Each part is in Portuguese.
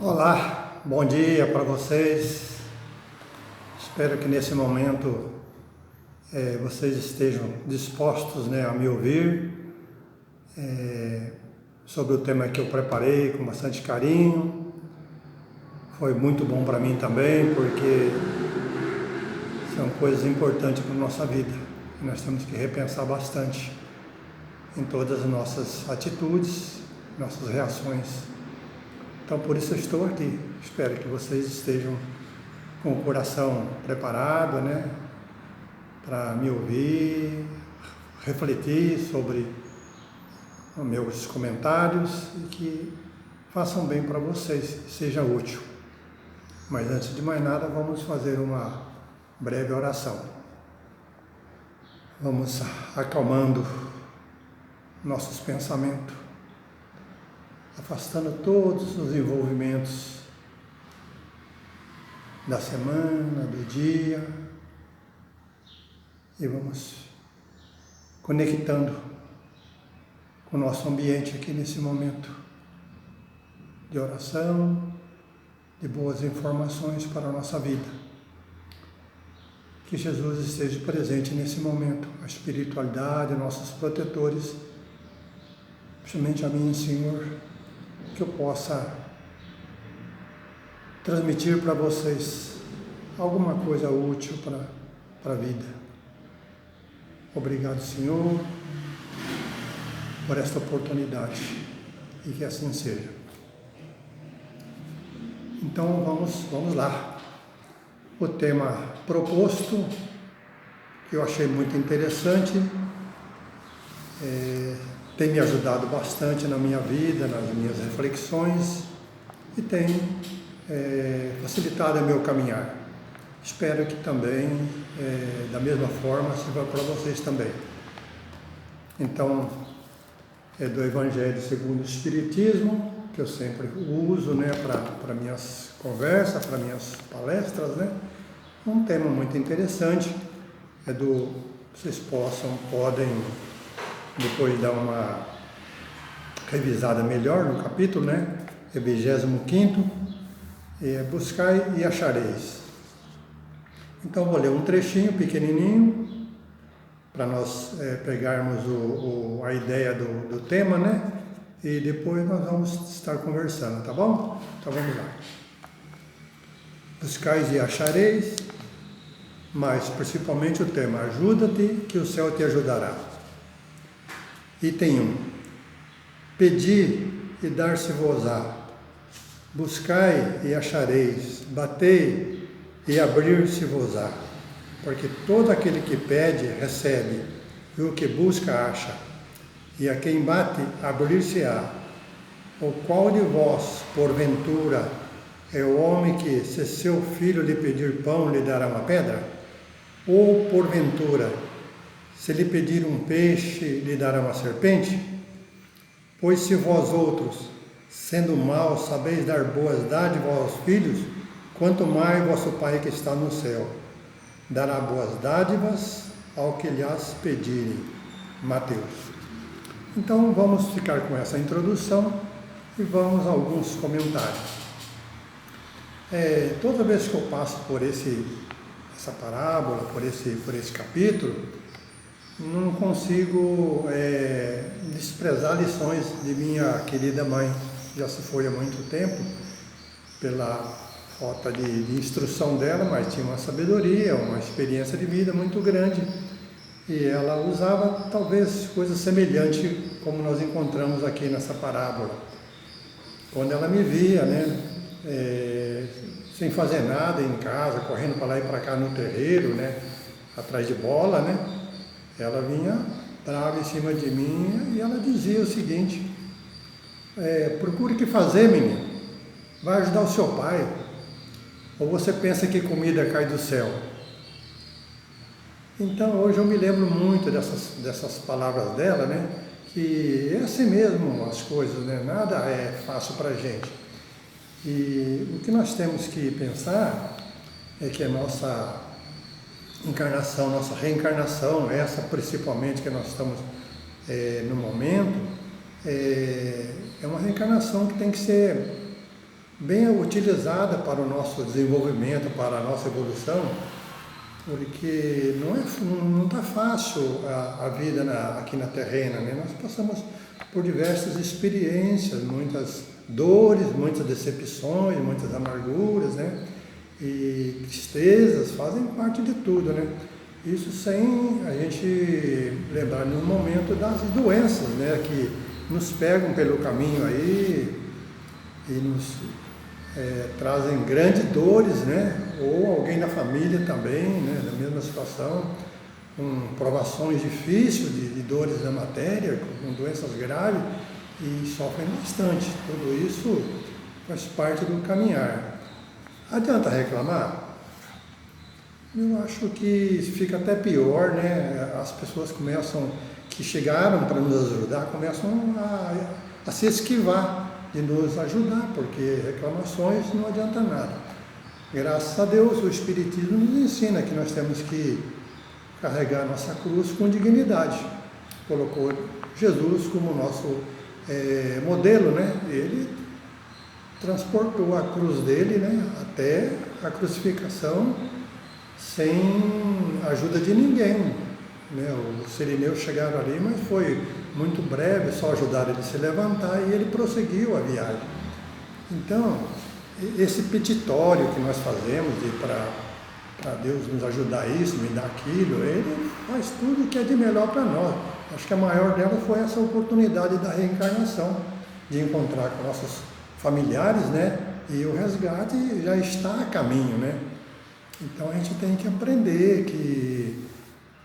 Olá, bom dia para vocês. Espero que nesse momento vocês estejam dispostos, a me ouvir sobre o tema que eu preparei com bastante carinho. Foi muito bom para mim também, porque são coisas importantes para a nossa vida. E nós temos que repensar bastante em todas as nossas atitudes, nossas reações. Então, por isso eu estou aqui. Espero que vocês estejam com o coração preparado, para me ouvir, refletir sobre os meus comentários e que façam bem para vocês, seja útil. Mas antes de mais nada, vamos fazer uma breve oração. Vamos acalmando nossos pensamentos, afastando todos os envolvimentos da semana, do dia, e vamos conectando com o nosso ambiente aqui nesse momento de oração, de boas informações para a nossa vida. Que Jesus esteja presente nesse momento, a espiritualidade, nossos protetores, principalmente a mim, Senhor, que eu possa transmitir para vocês alguma coisa útil para a vida. Obrigado, Senhor, por esta oportunidade e que assim seja. Então vamos lá. O tema proposto, que eu achei muito interessante, tem me ajudado bastante na minha vida, nas minhas reflexões e tem facilitado o meu caminhar. Espero que também, da mesma forma, sirva para vocês também. Então, é do Evangelho segundo o Espiritismo, que eu sempre uso para minhas conversas, para minhas palestras, Um tema muito interessante, vocês podem depois dar uma revisada melhor no capítulo, é 25º, buscai e achareis. Então vou ler um trechinho pequenininho, para nós pegarmos a ideia do tema, e depois nós vamos estar conversando, tá bom? Então vamos lá. Buscais e achareis, mas principalmente o tema, ajuda-te que o céu te ajudará. Item 1. Pedi e dar-se-vos-á. Buscai e achareis. Batei e abrir-se-vos-á. Porque todo aquele que pede, recebe, e o que busca, acha. E a quem bate, abrir-se-á. O qual de vós, porventura, é o homem que, se seu filho lhe pedir pão, lhe dará uma pedra? Ou, porventura, se lhe pedir um peixe, lhe dará uma serpente? Pois se vós outros, sendo maus, sabeis dar boas dádivas aos filhos, quanto mais vosso Pai que está no céu dará boas dádivas ao que lhes pedirem. Mateus. Então vamos ficar com essa introdução e vamos a alguns comentários. Toda vez que eu passo por essa parábola, por esse capítulo, não consigo desprezar lições de minha querida mãe, que já se foi há muito tempo, pela falta de instrução dela, mas tinha uma sabedoria, uma experiência de vida muito grande, e ela usava talvez coisas semelhantes como nós encontramos aqui nessa parábola. Quando ela me via, sem fazer nada em casa, correndo para lá e para cá no terreiro, atrás de bola, ela vinha brava em cima de mim e ela dizia o seguinte: procure o que fazer, menino, vai ajudar o seu pai, ou você pensa que comida cai do céu? Então hoje eu me lembro muito dessas palavras dela, que é assim mesmo as coisas, nada é fácil para a gente. E o que nós temos que pensar é que a nossa encarnação, nossa reencarnação, essa principalmente que nós estamos no momento, é uma reencarnação que tem que ser bem utilizada para o nosso desenvolvimento, para a nossa evolução, porque não está fácil a vida aqui na terrena, né? Nós passamos por diversas experiências, muitas dores, muitas decepções, muitas amarguras, né? E tristezas fazem parte de tudo, né? Isso sem a gente lembrar nenhum momento das doenças, né? Que nos pegam pelo caminho aí e nos trazem grandes dores, né? Ou alguém da família também, né? Da mesma situação, com provações difíceis de dores da matéria, com doenças graves e sofrem bastante. Tudo isso faz parte do caminhar. Adianta reclamar? Eu acho que fica até pior, né? As pessoas que chegaram para nos ajudar, começam a se esquivar de nos ajudar, porque reclamações não adianta nada. Graças a Deus, o Espiritismo nos ensina que nós temos que carregar nossa cruz com dignidade. Colocou Jesus como nosso modelo, né? Ele transportou a cruz dele, né, até a crucificação sem ajuda de ninguém, né? Os sirineus chegaram ali, mas foi muito breve, só ajudaram ele a se levantar e ele prosseguiu a viagem. Então, esse petitório que nós fazemos para Deus nos ajudar isso, me dar aquilo, ele faz tudo que é de melhor para nós. Acho que a maior dela foi essa oportunidade da reencarnação, de encontrar com nossos familiares, né? E o resgate já está a caminho, né? Então a gente tem que aprender que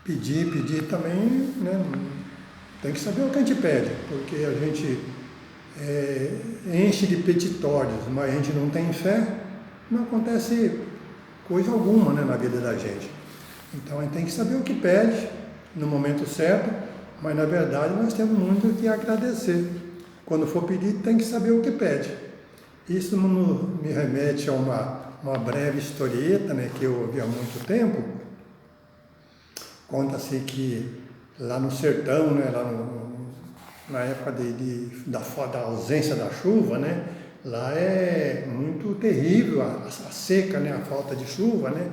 pedir também, né? Tem que saber o que a gente pede, porque a gente enche de petitórios, mas a gente não tem fé, não acontece coisa alguma, né, na vida da gente. Então a gente tem que saber o que pede no momento certo, mas na verdade nós temos muito que agradecer. Quando for pedir, tem que saber o que pede. Isso me remete a uma breve historieta, né, que eu ouvi há muito tempo. Conta-se que lá no sertão, né, na época da ausência da chuva, né, lá é muito terrível a seca, né, a falta de chuva, né,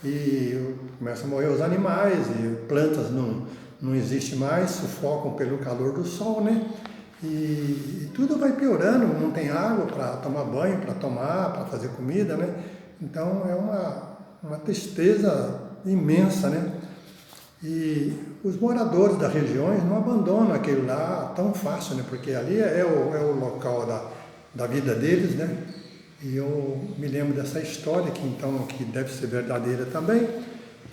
e começam a morrer os animais, e plantas não existem mais, sufocam pelo calor do sol, né, e tudo vai piorando, não tem água para tomar banho, para tomar, para fazer comida, né, então é uma tristeza imensa, né. E os moradores das regiões não abandonam aquele lá tão fácil, né? Porque ali é o local da vida deles, né? E eu me lembro dessa história, que deve ser verdadeira também,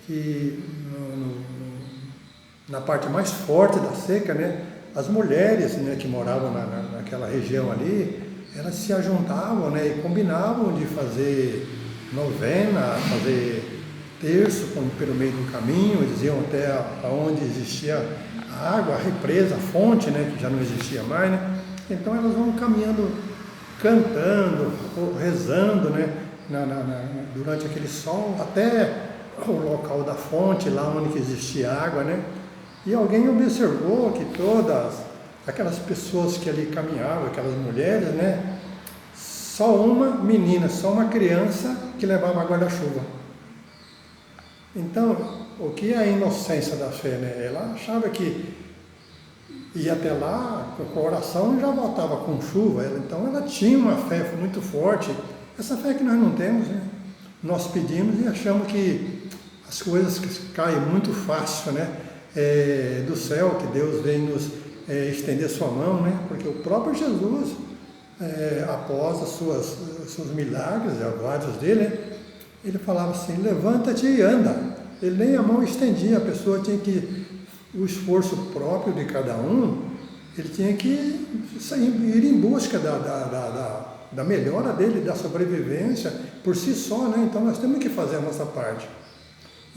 que na parte mais forte da seca, né? As mulheres, né, que moravam naquela região ali, elas se ajuntavam, né, e combinavam de fazer novena, fazer terço pelo meio do caminho, eles iam até onde existia a água, a represa, a fonte, né, que já não existia mais, né? Então elas vão caminhando, cantando, ou rezando, né, durante aquele sol, até o local da fonte, lá onde existia água, né? E alguém observou que todas aquelas pessoas que ali caminhavam, aquelas mulheres, né, só uma menina, só uma criança que levava guarda-chuva. Então, o que é a inocência da fé, né? Ela achava que ia até lá, com o coração já voltava com chuva, então ela tinha uma fé muito forte, essa fé que nós não temos, né? Nós pedimos e achamos que as coisas caem muito fácil, né? Do céu, que Deus vem nos estender sua mão, né? Porque o próprio Jesus, após os seus milagres, vários dele, né? Ele falava assim, levanta-te e anda. Ele nem a mão estendia, a pessoa tinha que, o esforço próprio de cada um, ele tinha que ir em busca da melhora dele, da sobrevivência, por si só, né? Então nós temos que fazer a nossa parte.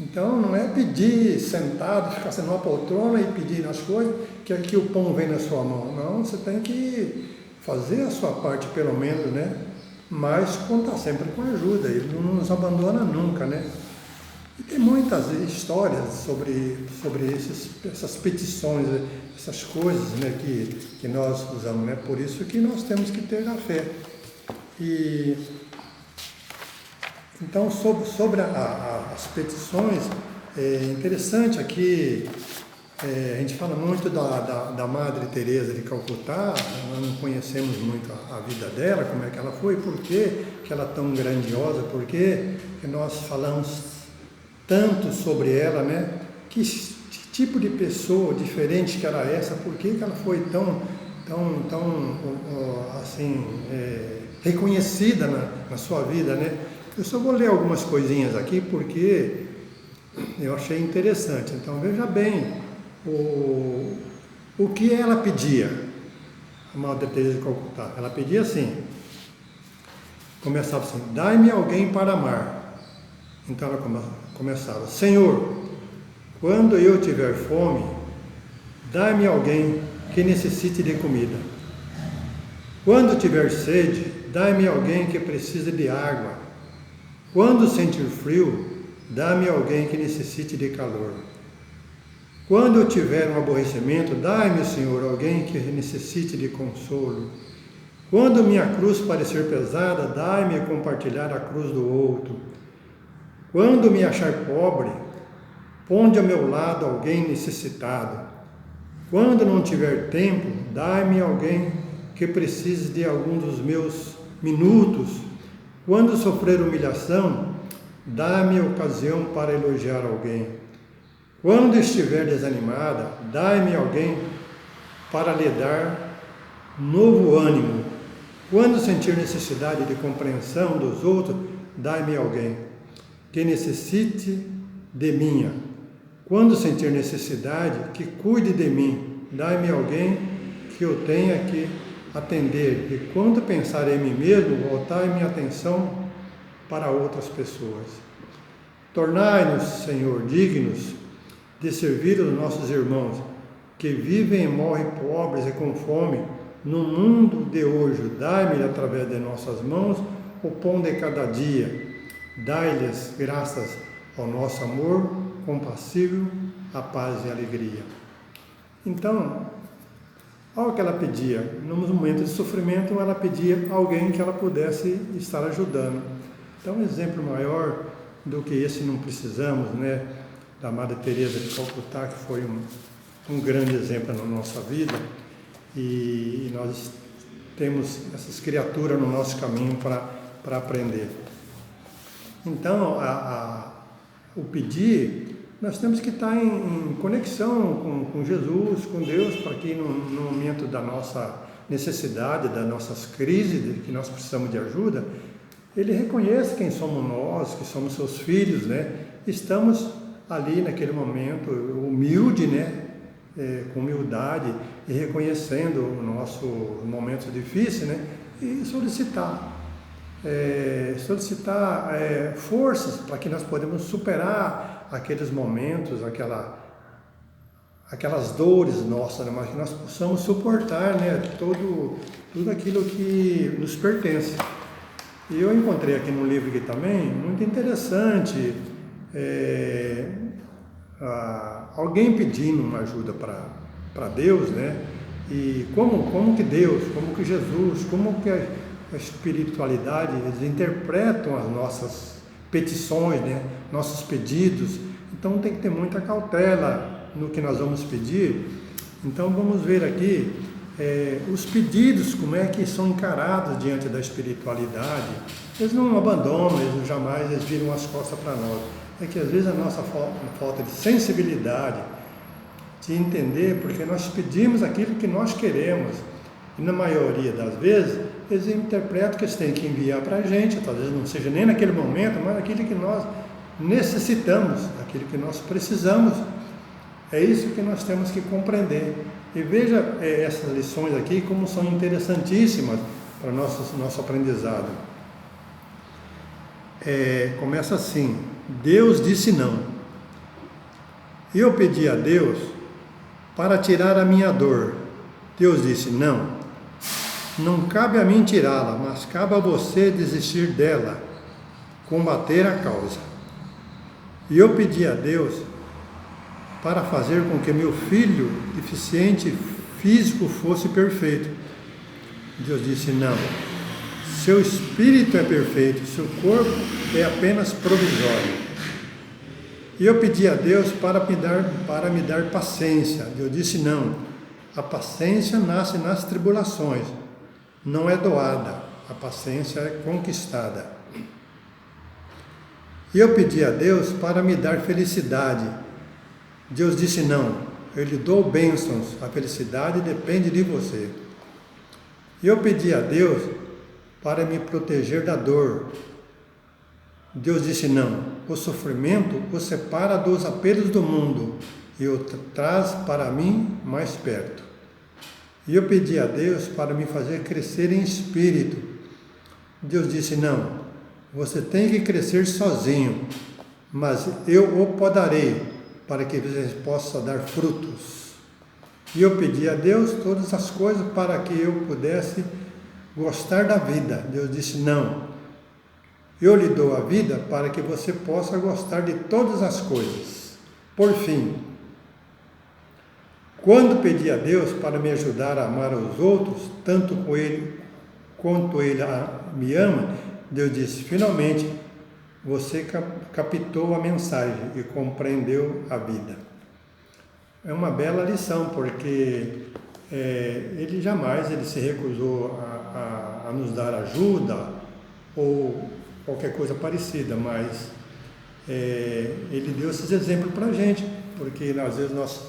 Então não é pedir sentado, ficar sendo uma poltrona e pedir as coisas, que aqui o pão vem na sua mão. Não, você tem que fazer a sua parte pelo menos, né? Mas contar sempre com ajuda, ele não nos abandona nunca, né? E tem muitas histórias sobre essas petições, essas coisas, né, que nós usamos, né? Por isso que nós temos que ter a fé. E então, sobre as petições, é interessante aqui, a gente fala muito da Madre Teresa de Calcutá, nós não conhecemos muito a vida dela, como é que ela foi, por que ela é tão grandiosa, por que nós falamos tanto sobre ela, né? Que tipo de pessoa diferente que era essa, por que ela foi tão assim, reconhecida na sua vida, né? Eu só vou ler algumas coisinhas aqui porque eu achei interessante. Então veja bem o que ela pedia, a Madre Teresa de Calcutá. Ela pedia assim, começava assim: dai-me alguém para amar. Então ela começava: Senhor, quando eu tiver fome, dai-me alguém que necessite de comida. Quando tiver sede, dai-me alguém que precise de água. Quando sentir frio, dá-me alguém que necessite de calor. Quando eu tiver um aborrecimento, dai-me, Senhor, alguém que necessite de consolo. Quando minha cruz parecer pesada, dai-me a compartilhar a cruz do outro. Quando me achar pobre, ponde ao meu lado alguém necessitado. Quando não tiver tempo, dai-me alguém que precise de algum dos meus minutos. Quando sofrer humilhação, dá-me ocasião para elogiar alguém. Quando estiver desanimada, dai-me alguém para lhe dar novo ânimo. Quando sentir necessidade de compreensão dos outros, dai-me alguém que necessite de minha. Quando sentir necessidade, que cuide de mim, dai-me alguém que eu tenha que atender. E quando pensar em mim mesmo, voltar minha atenção para outras pessoas. Tornai-nos, Senhor, dignos de servir os nossos irmãos, que vivem e morrem pobres e com fome no mundo de hoje. Dai-me, através de nossas mãos, o pão de cada dia. Dai-lhes, graças ao nosso amor compassível, a paz e a alegria. Então, olha o que ela pedia. Num momento de sofrimento, ela pedia alguém que ela pudesse estar ajudando. Então, um exemplo maior do que esse não precisamos, né? Da Madre Teresa de Calcutá, que foi um grande exemplo na nossa vida, e nós temos essas criaturas no nosso caminho para aprender. Então, o pedir, nós temos que estar em conexão com Jesus, com Deus, para que no momento da nossa necessidade, das nossas crises, que nós precisamos de ajuda, Ele reconheça quem somos nós, que somos seus filhos, né? Estamos ali naquele momento humilde, né? Com humildade e reconhecendo o nosso momento difícil, né? E solicitar forças para que nós podemos superar aqueles momentos, aquelas dores nossas, né? Mas que nós possamos suportar, né? Tudo aquilo que nos pertence. E eu encontrei aqui no livro aqui também, muito interessante, alguém pedindo uma ajuda para Deus, né? E como que Deus, como que Jesus, como que a espiritualidade, eles interpretam as nossas petições, né? Nossos pedidos. Então tem que ter muita cautela no que nós vamos pedir. Então vamos ver aqui os pedidos, como é que são encarados diante da espiritualidade. Eles não abandonam, eles viram as costas para nós. É que às vezes a nossa falta de sensibilidade, de entender, porque nós pedimos aquilo que nós queremos, e na maioria das vezes eles interpretam que eles têm que enviar para a gente, talvez não seja nem naquele momento, mas aquilo que nós necessitamos, aquilo que nós precisamos. É isso que nós temos que compreender. E veja essas lições aqui como são interessantíssimas para nosso aprendizado. Começa assim: Deus disse não. Eu pedi a Deus para tirar a minha dor. Deus disse não. Não cabe a mim tirá-la, mas cabe a você desistir dela, combater a causa. E eu pedi a Deus para fazer com que meu filho deficiente físico fosse perfeito. Deus disse não. seu espírito é perfeito, seu corpo é apenas provisório. E eu pedi a Deus para me dar paciência. Eu disse não, a paciência nasce nas tribulações, não é doada, a paciência é conquistada. E eu pedi a Deus para me dar felicidade. Deus disse não, eu lhe dou bênçãos, a felicidade depende de você. E eu pedi a Deus para me proteger da dor. Deus disse não, o sofrimento o separa dos apelos do mundo e o traz para mim mais perto. E eu pedi a Deus para me fazer crescer em espírito. Deus disse não, você tem que crescer sozinho, mas eu o podarei para que você possa dar frutos. E eu pedi a Deus todas as coisas para que eu pudesse gostar da vida. Deus disse não, eu lhe dou a vida para que você possa gostar de todas as coisas. Por fim, quando pedi a Deus para me ajudar a amar os outros, tanto com Ele quanto Ele me ama, Deus disse, finalmente, você captou a mensagem e compreendeu a vida. É uma bela lição, porque Ele jamais se recusou a nos dar ajuda ou qualquer coisa parecida, mas Ele deu esses exemplos para a gente, porque às vezes nós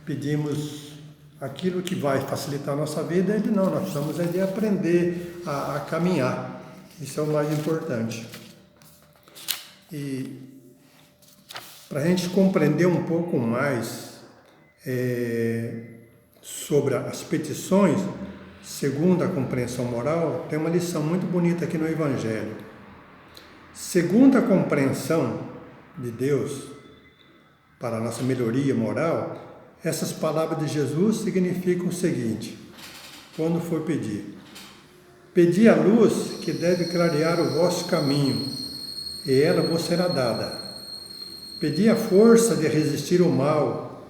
pedimos aquilo que vai facilitar a nossa vida, Ele não, nós precisamos de aprender a caminhar, isso é o mais importante. E para a gente compreender um pouco mais sobre as petições, segundo a compreensão moral, tem uma lição muito bonita aqui no Evangelho. Segundo a compreensão de Deus para a nossa melhoria moral, essas palavras de Jesus significam o seguinte, quando for pedir. Pedi a luz que deve clarear o vosso caminho, e ela vos será dada. Pedi a força de resistir ao mal,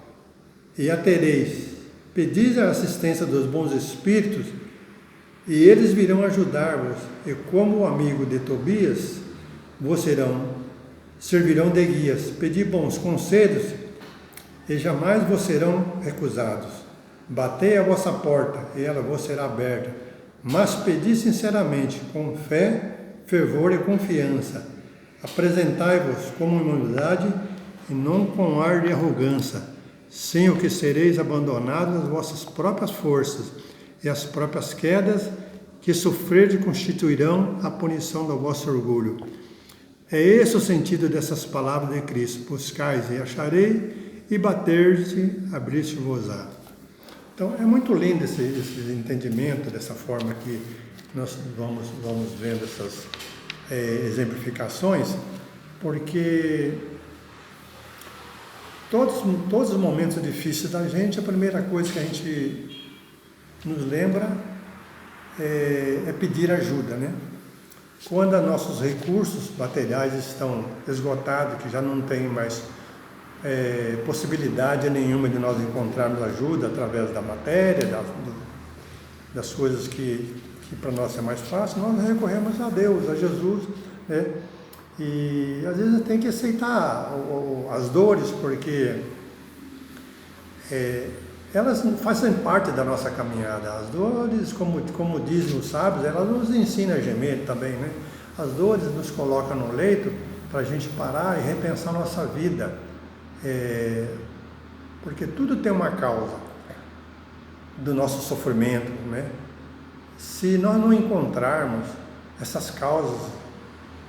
e a tereis. Pedi a assistência dos bons espíritos, e eles virão ajudar-vos, e como o amigo de Tobias, vos servirão de guias. Pedi bons conselhos, e jamais vos serão recusados. Batei a vossa porta, e ela vos será aberta. Mas pedi sinceramente, com fé, fervor e confiança. Apresentai-vos com humildade e não com ar de arrogância, sem o que sereis abandonados às vossas próprias forças, e as próprias quedas que sofrerdes constituirão a punição do vosso orgulho. É esse o sentido dessas palavras de Cristo. Buscais e acharei, e bater-se, abrir-se-vos-á. Então, é muito lindo esse entendimento, dessa forma que nós vamos vendo essas exemplificações, porque todos os momentos difíceis da gente, a primeira coisa que a gente nos lembra é pedir ajuda, né? Quando nossos recursos materiais estão esgotados, que já não tem mais possibilidade nenhuma de nós encontrarmos ajuda através da matéria, das coisas que para nós é mais fácil, nós recorremos a Deus, a Jesus, né? E às vezes tem que aceitar as dores, porque elas fazem parte da nossa caminhada. As dores, como dizem os sábios, elas nos ensinam a gemer também, né? As dores nos colocam no leito para a gente parar e repensar a nossa vida. Porque tudo tem uma causa do nosso sofrimento, né? Se nós não encontrarmos essas causas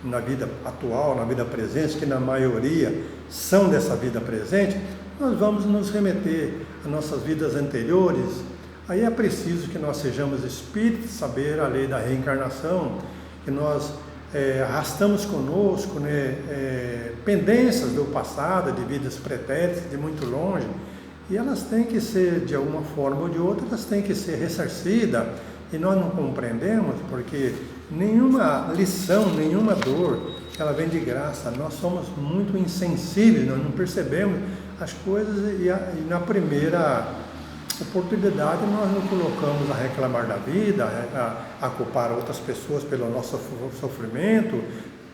na vida atual, na vida presente, que na maioria são dessa vida presente, nós vamos nos remeter às nossas vidas anteriores. Aí é preciso que nós sejamos espíritos, saber a lei da reencarnação, que nós arrastamos conosco, né, pendências do passado, de vidas pretéritas, de muito longe, e elas têm que ser, de alguma forma ou de outra, elas têm que ser ressarcidas, e nós não compreendemos, porque nenhuma lição, nenhuma dor, ela vem de graça. Nós somos muito insensíveis, nós não percebemos as coisas, e na primeira oportunidade nós nos colocamos a reclamar da vida, a culpar outras pessoas pelo nosso sofrimento,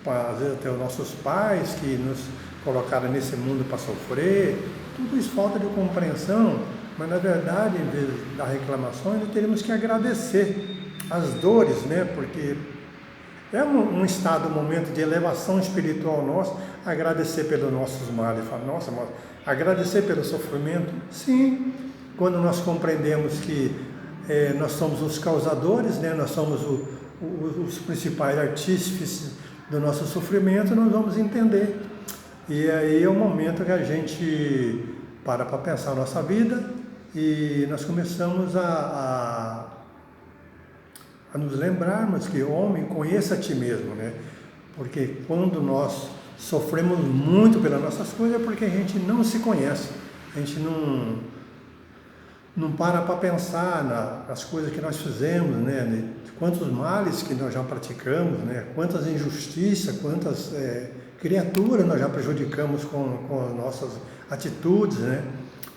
às vezes até os nossos pais que nos colocaram nesse mundo para sofrer. Tudo isso falta de compreensão, mas na verdade, em vez da reclamação, nós teríamos que agradecer as dores, né? Porque é um estado, um momento de elevação espiritual nosso, agradecer pelos nossos males. Falar, nossa, mas agradecer pelo sofrimento? Sim, quando nós compreendemos que nós somos os causadores, né? Nós somos os principais artífices do nosso sofrimento, nós vamos entender. E aí é o momento que a gente para pensar a nossa vida e nós começamos a nos lembrarmos que, homem, conheça a ti mesmo, né? Porque quando nós sofremos muito pelas nossas coisas é porque a gente não se conhece, a gente não para pensar nas coisas que nós fizemos, né? Quantos males que nós já praticamos, né? Quantas injustiças, quantas criaturas nós já prejudicamos com as nossas atitudes, né?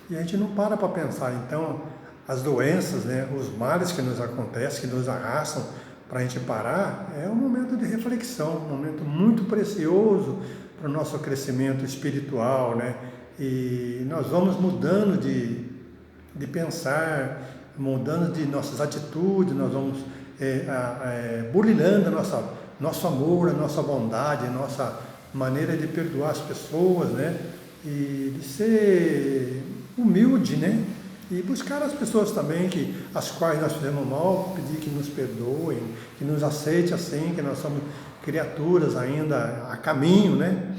E a gente não para pensar. Então, as doenças, né? Os males que nos acontecem, que nos arrastam para a gente parar, é um momento de reflexão, um momento muito precioso para o nosso crescimento espiritual, né? E nós vamos mudando de pensar, mudando de nossas atitudes, nós vamos burilando nosso amor, a nossa bondade, a nossa maneira de perdoar as pessoas, né? E de ser humilde, né? E buscar as pessoas também as quais nós fizemos mal, pedir que nos perdoem, que nos aceite assim, que nós somos criaturas ainda a caminho, né?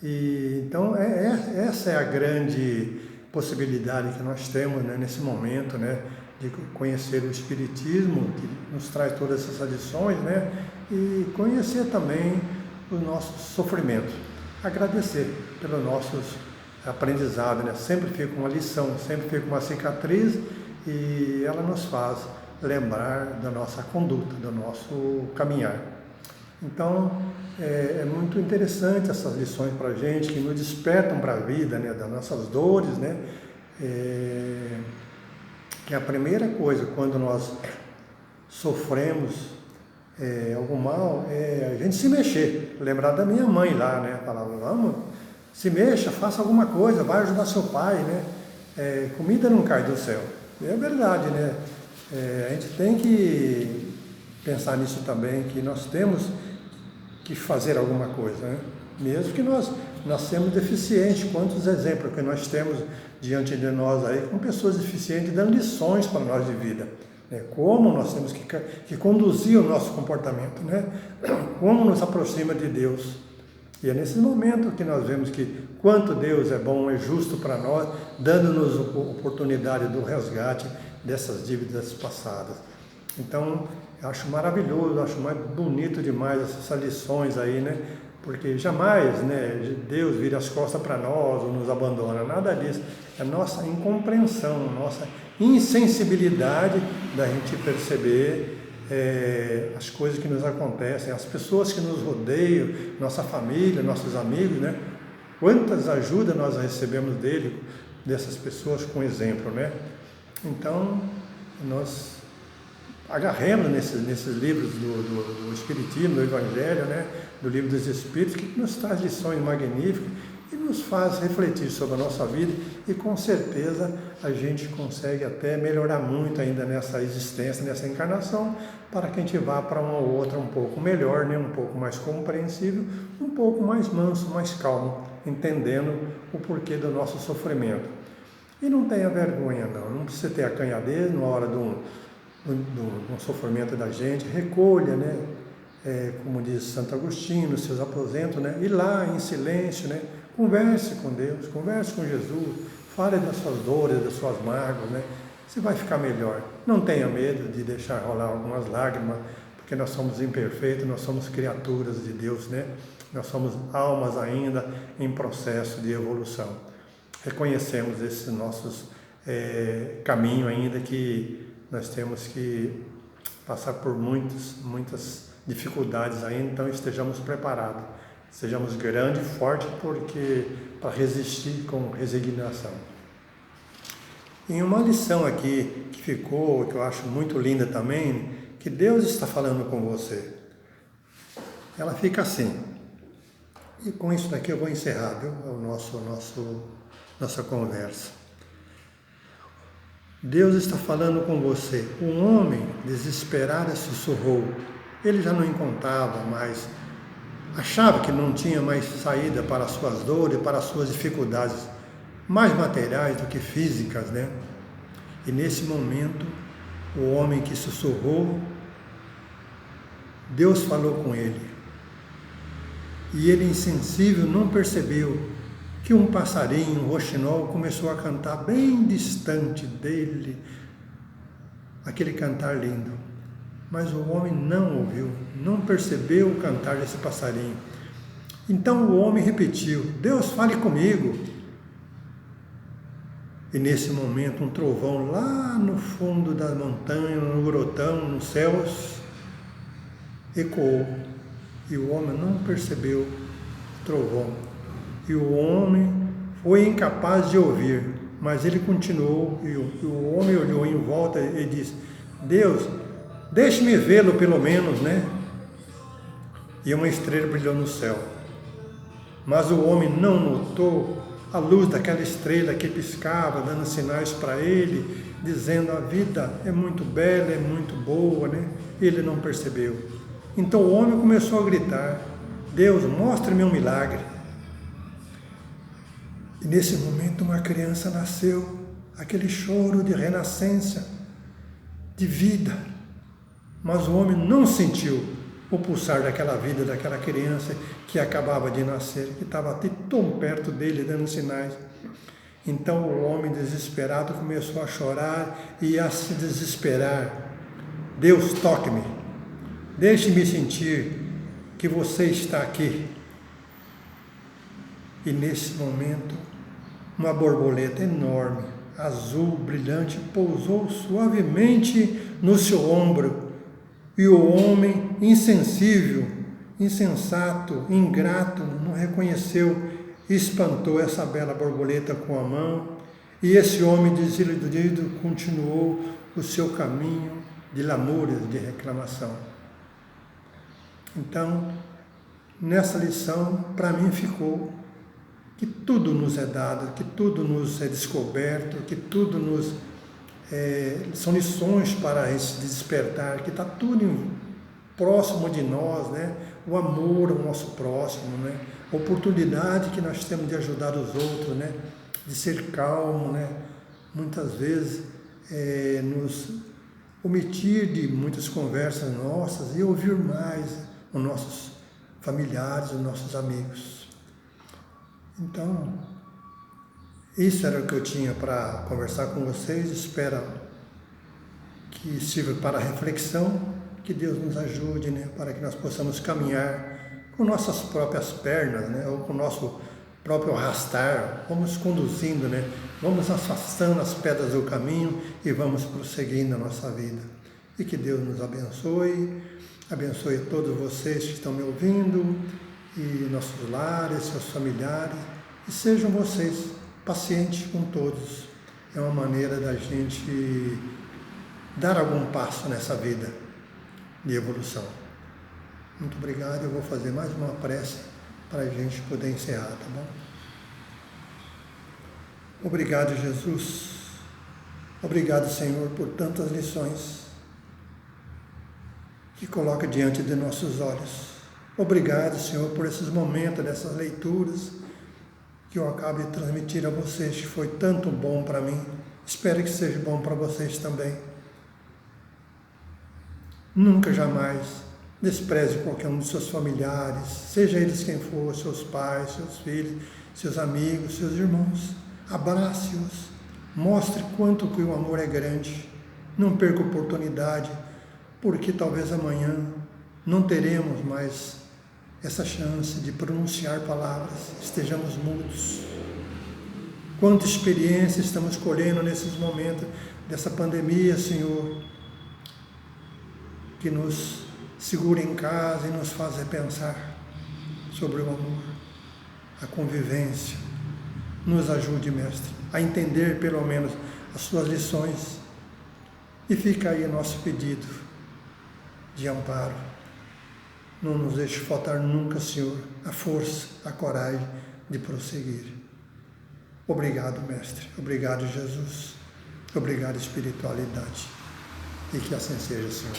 E, então, essa é a grande possibilidade que nós temos, né, nesse momento, né, de conhecer o Espiritismo, que nos traz todas essas lições, né, e conhecer também os nossos sofrimentos. Agradecer pelos nossos aprendizados, né? Sempre fica uma lição, sempre fica uma cicatriz e ela nos faz lembrar da nossa conduta, do nosso caminhar. Então, é muito interessante essas lições para a gente, que nos despertam para a vida, né? Das nossas dores, né? Que a primeira coisa, quando nós sofremos algum mal, é a gente se mexer. Lembrar da minha mãe lá, né? Falava, vamos, se mexa, faça alguma coisa, vai ajudar seu pai, né? Comida não cai do céu. E é verdade, né? A gente tem que pensar nisso também, que nós temos que fazer alguma coisa, né? Mesmo que nós nascemos deficientes. Quantos exemplos que nós temos diante de nós aí, com pessoas deficientes dando lições para nós de vida, né? Como nós temos que conduzir o nosso comportamento, né? Como nos aproxima de Deus. E é nesse momento que nós vemos que quanto Deus é bom, é justo para nós, dando-nos a oportunidade do resgate dessas dívidas passadas. Então, eu acho maravilhoso, acho mais bonito demais essas lições aí, né? Porque jamais, né, Deus vira as costas para nós ou nos abandona, nada disso. É nossa incompreensão, nossa insensibilidade da gente perceber as coisas que nos acontecem, as pessoas que nos rodeiam, nossa família, nossos amigos, né? Quantas ajudas nós recebemos dessas pessoas com exemplo, né? Então, nós agarremos nesses livros do Espiritismo, do Evangelho, né? Do Livro dos Espíritos, que nos traz lições magníficas e nos faz refletir sobre a nossa vida, e com certeza a gente consegue até melhorar muito ainda nessa existência, nessa encarnação, para que a gente vá para uma outra um pouco melhor, né? Um pouco mais compreensível, um pouco mais manso, mais calmo, entendendo o porquê do nosso sofrimento. E não tenha vergonha não precisa ter acanhadez na hora do sofrimento da gente, recolha, né? Como diz Santo Agostinho, nos seus aposentos, né? Ir lá em silêncio, né? Converse com Deus, converse com Jesus, fale das suas dores, das suas mágoas, né? Você vai ficar melhor. Não tenha medo de deixar rolar algumas lágrimas, porque nós somos imperfeitos, nós somos criaturas de Deus, né? Nós somos almas ainda em processo de evolução. Reconhecemos esses nossos caminhos ainda, que nós temos que passar por muitas dificuldades ainda, então estejamos preparados. Sejamos grandes e fortes para resistir com resignação. Em uma lição aqui que ficou, que eu acho muito linda também, que Deus está falando com você. Ela fica assim. E com isso daqui eu vou encerrar, viu? Nossa conversa. Deus está falando com você. Um homem desesperado sussurrou. Ele já não encontrava mais, achava que não tinha mais saída para as suas dores, para as suas dificuldades, mais materiais do que físicas, né? E nesse momento, o homem que sussurrou, Deus falou com ele. E ele, insensível, não percebeu que um passarinho, um roxinol, começou a cantar bem distante dele, aquele cantar lindo. Mas o homem não ouviu, não percebeu o cantar desse passarinho. Então o homem repetiu: Deus, fale comigo. E nesse momento um trovão lá no fundo da montanha, no grotão, nos céus, ecoou. E o homem não percebeu o trovão. E o homem foi incapaz de ouvir, mas ele continuou. E o homem olhou em volta e disse: Deus, deixe-me vê-lo pelo menos, né? E uma estrela brilhou no céu. Mas o homem não notou a luz daquela estrela que piscava, dando sinais para ele, dizendo: a vida é muito bela, é muito boa, né? Ele não percebeu. Então o homem começou a gritar: Deus, mostre-me um milagre. E nesse momento uma criança nasceu, aquele choro de renascença, de vida. Mas o homem não sentiu o pulsar daquela vida, daquela criança que acabava de nascer, que estava até tão perto dele, dando sinais. Então o homem desesperado começou a chorar e a se desesperar. Deus, toque-me, deixe-me sentir que você está aqui. E nesse momento, uma borboleta enorme, azul, brilhante, pousou suavemente no seu ombro. E o homem, insensível, insensato, ingrato, não reconheceu e espantou essa bela borboleta com a mão. E esse homem desiludido continuou o seu caminho de lamúrias, de reclamação. Então, nessa lição, para mim ficou que tudo nos é dado, que tudo nos é descoberto, que tudo nos são lições para esse despertar, que está tudo próximo de nós, né? O amor ao nosso próximo, né? A oportunidade que nós temos de ajudar os outros, né? De ser calmo, né? Muitas vezes nos omitir de muitas conversas nossas e ouvir mais os nossos familiares, os nossos amigos. Então, isso era o que eu tinha para conversar com vocês. Espero que sirva para reflexão, que Deus nos ajude, né, para que nós possamos caminhar com nossas próprias pernas, né, ou com o nosso próprio arrastar. Vamos conduzindo, né, vamos afastando as pedras do caminho e vamos prosseguindo a nossa vida. E que Deus nos abençoe, abençoe todos vocês que estão me ouvindo, e nossos lares, seus familiares, e sejam vocês pacientes com todos. É uma maneira da gente dar algum passo nessa vida de evolução. Muito obrigado, eu vou fazer mais uma prece para a gente poder encerrar, tá bom? Obrigado, Jesus. Obrigado, Senhor, por tantas lições que coloca diante de nossos olhos. Obrigado, Senhor, por esses momentos, dessas leituras que eu acabo de transmitir a vocês, que foi tanto bom para mim. Espero que seja bom para vocês também. Nunca, jamais despreze qualquer um dos seus familiares, seja eles quem for, seus pais, seus filhos, seus amigos, seus irmãos. Abrace-os, mostre quanto que o amor é grande. Não perca a oportunidade, porque talvez amanhã não teremos mais essa chance de pronunciar palavras, estejamos mudos. Quanta experiência estamos colhendo nesses momentos dessa pandemia, Senhor, que nos segura em casa e nos faz repensar sobre o amor, a convivência. Nos ajude, Mestre, a entender pelo menos as suas lições. E fica aí nosso pedido de amparo. Não nos deixe faltar nunca, Senhor, a força, a coragem de prosseguir. Obrigado, Mestre. Obrigado, Jesus. Obrigado, espiritualidade. E que assim seja, Senhor.